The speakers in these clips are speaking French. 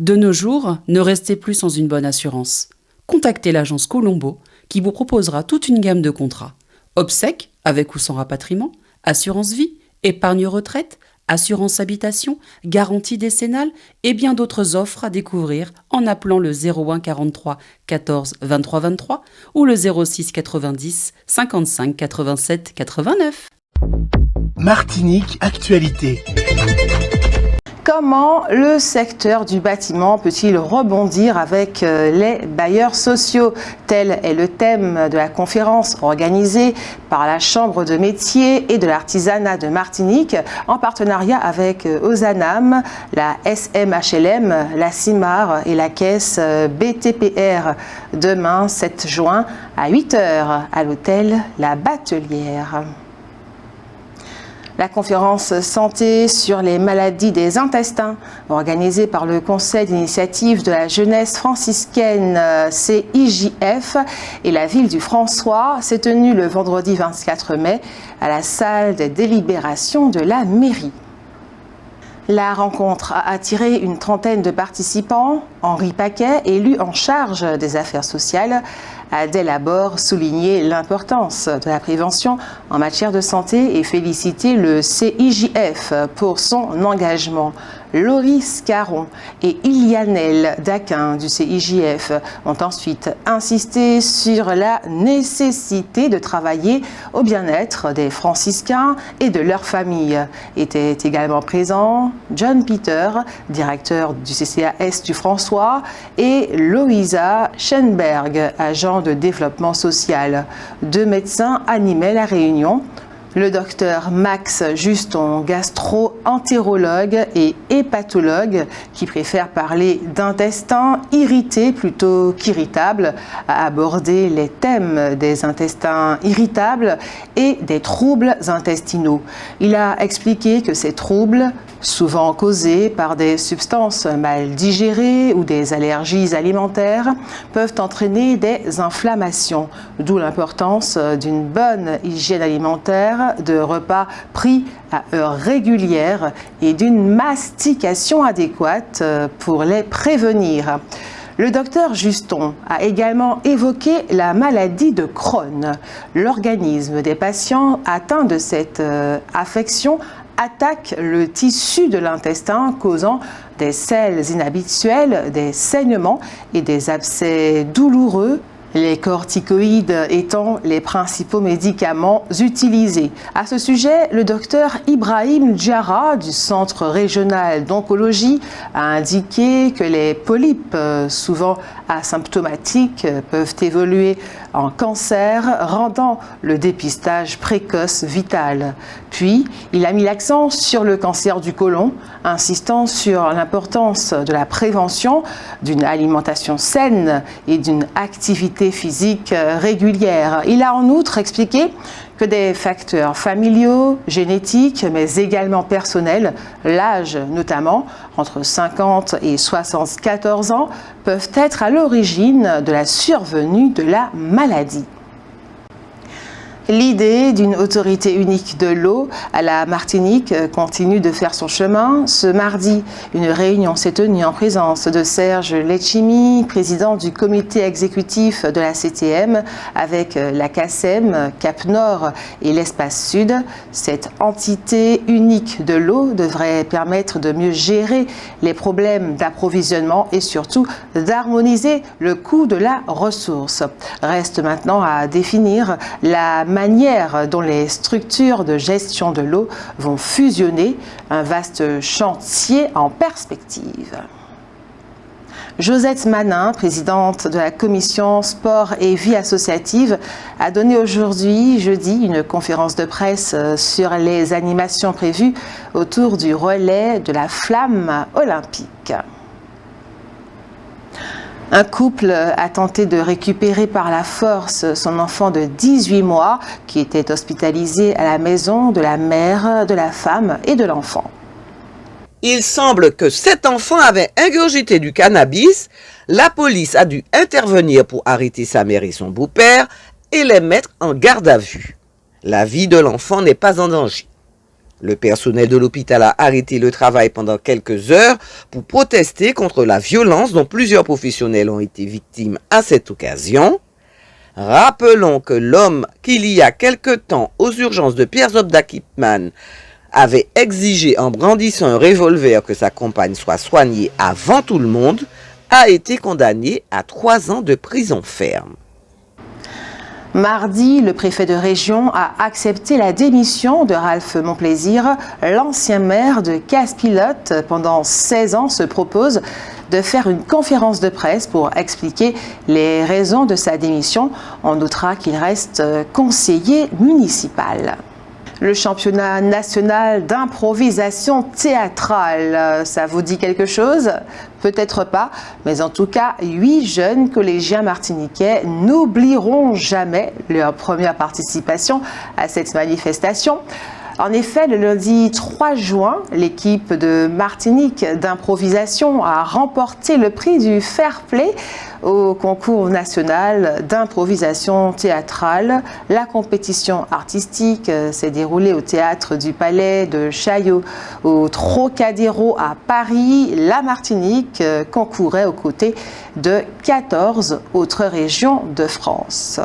De nos jours, ne restez plus sans une bonne assurance. Contactez l'agence Colombo qui vous proposera toute une gamme de contrats. Obsèques, avec ou sans rapatriement, assurance vie, épargne retraite, assurance habitation, garantie décennale et bien d'autres offres à découvrir en appelant le 01 43 14 23 23 ou le 06 90 55 87 89. Martinique Actualité. Comment le secteur du bâtiment peut-il rebondir avec les bailleurs sociaux? Tel est le thème de la conférence organisée par la Chambre de métiers et de l'artisanat de Martinique en partenariat avec Ozanam, la SMHLM, la CIMAR et la caisse BTPR. Demain, 7 juin, à 8h, à l'hôtel La Batelière. La conférence santé sur les maladies des intestins, organisée par le Conseil d'initiative de la jeunesse franciscaine CIJF et la ville du François, s'est tenue le vendredi 24 mai à la salle des délibérations de la mairie. La rencontre a attiré une trentaine de participants. Henri Paquet, élu en charge des affaires sociales, a dès l'abord souligné l'importance de la prévention en matière de santé et félicité le CIJF pour son engagement. Loris Caron et Ilianel Daquin du CIJF ont ensuite insisté sur la nécessité de travailler au bien-être des franciscains et de leurs familles. Étaient également présents John Peter, directeur du CCAS du François, et Loïsa Schenberg, agent de développement social. 2 médecins animaient la réunion. Le docteur Max Juston, gastro-entérologue et hépatologue, qui préfère parler d'intestins irrités plutôt qu'irritables, a abordé les thèmes des intestins irritables et des troubles intestinaux. Il a expliqué que ces troubles, souvent causés par des substances mal digérées ou des allergies alimentaires, peuvent entraîner des inflammations, d'où l'importance d'une bonne hygiène alimentaire, de repas pris à heures régulières et d'une mastication adéquate pour les prévenir. Le docteur Juston a également évoqué la maladie de Crohn. L'organisme des patients atteints de cette affection attaque le tissu de l'intestin, causant des selles inhabituelles, des saignements et des abcès douloureux, les corticoïdes étant les principaux médicaments utilisés. À ce sujet, le docteur Ibrahim Djara du Centre régional d'oncologie a indiqué que les polypes, souvent asymptomatiques, peuvent évoluer en cancer, rendant le dépistage précoce vital. Puis, il a mis l'accent sur le cancer du côlon, insistant sur l'importance de la prévention, d'une alimentation saine et d'une activité physique régulière. Il a en outre expliqué que des facteurs familiaux, génétiques, mais également personnels, l'âge notamment, entre 50 et 74 ans, peuvent être à l'origine de la survenue de la maladie. L'idée d'une autorité unique de l'eau à la Martinique continue de faire son chemin. Ce mardi, une réunion s'est tenue en présence de Serge Letchimy, président du comité exécutif de la CTM, avec la CACEM, Cap Nord et l'Espace Sud. Cette entité unique de l'eau devrait permettre de mieux gérer les problèmes d'approvisionnement et surtout d'harmoniser le coût de la ressource. Reste maintenant à définir la manière dont les structures de gestion de l'eau vont fusionner, un vaste chantier en perspective. Josette Manin, présidente de la commission sport et vie associative, a donné aujourd'hui, jeudi, une conférence de presse sur les animations prévues autour du relais de la flamme olympique. Un couple a tenté de récupérer par la force son enfant de 18 mois qui était hospitalisé à la maison de la mère, de la femme et de l'enfant. Il semble que cet enfant avait ingurgité du cannabis. La police a dû intervenir pour arrêter sa mère et son beau-père et les mettre en garde à vue. La vie de l'enfant n'est pas en danger. Le personnel de l'hôpital a arrêté le travail pendant quelques heures pour protester contre la violence dont plusieurs professionnels ont été victimes à cette occasion. Rappelons que l'homme qu'il y a quelque temps aux urgences de Pierre Zobda Kipman avait exigé en brandissant un revolver que sa compagne soit soignée avant tout le monde, a été condamné à 3 ans de prison ferme. Mardi, le préfet de région a accepté la démission de Ralph Monplaisir. L'ancien maire de Casse-Pilote, pendant 16 ans, se propose de faire une conférence de presse pour expliquer les raisons de sa démission. On notera qu'il reste conseiller municipal. Le championnat national d'improvisation théâtrale, ça vous dit quelque chose? Peut-être pas, mais en tout cas, 8 jeunes collégiens martiniquais n'oublieront jamais leur première participation à cette manifestation. En effet, le lundi 3 juin, l'équipe de Martinique d'improvisation a remporté le prix du Fair Play au concours national d'improvisation théâtrale. La compétition artistique s'est déroulée au théâtre du Palais de Chaillot, au Trocadéro à Paris. La Martinique concourait aux côtés de 14 autres régions de France.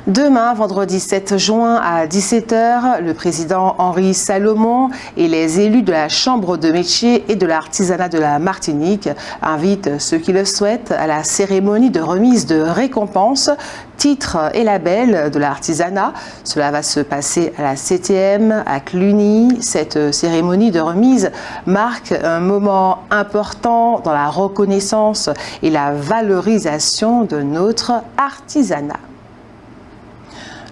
Demain, vendredi 7 juin à 17h, le président Henri Salomon et les élus de la Chambre de métiers et de l'artisanat de la Martinique invitent ceux qui le souhaitent à la cérémonie de remise de récompenses, titres et labels de l'artisanat. Cela va se passer à la CTM à Cluny. Cette cérémonie de remise marque un moment important dans la reconnaissance et la valorisation de notre artisanat.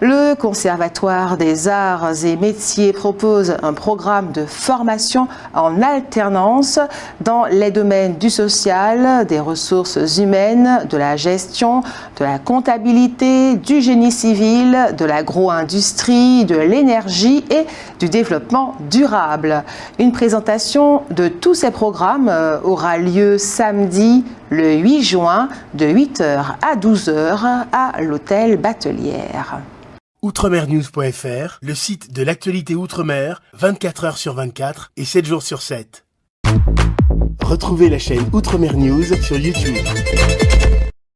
Le Conservatoire des Arts et Métiers propose un programme de formation en alternance dans les domaines du social, des ressources humaines, de la gestion, de la comptabilité, du génie civil, de l'agro-industrie, de l'énergie et du développement durable. Une présentation de tous ces programmes aura lieu samedi le 8 juin de 8h à 12h à l'hôtel Batelière. Outremernews.fr, le site de l'actualité Outre-mer, 24h sur 24 et 7 jours sur 7. Retrouvez la chaîne Outremer News sur YouTube.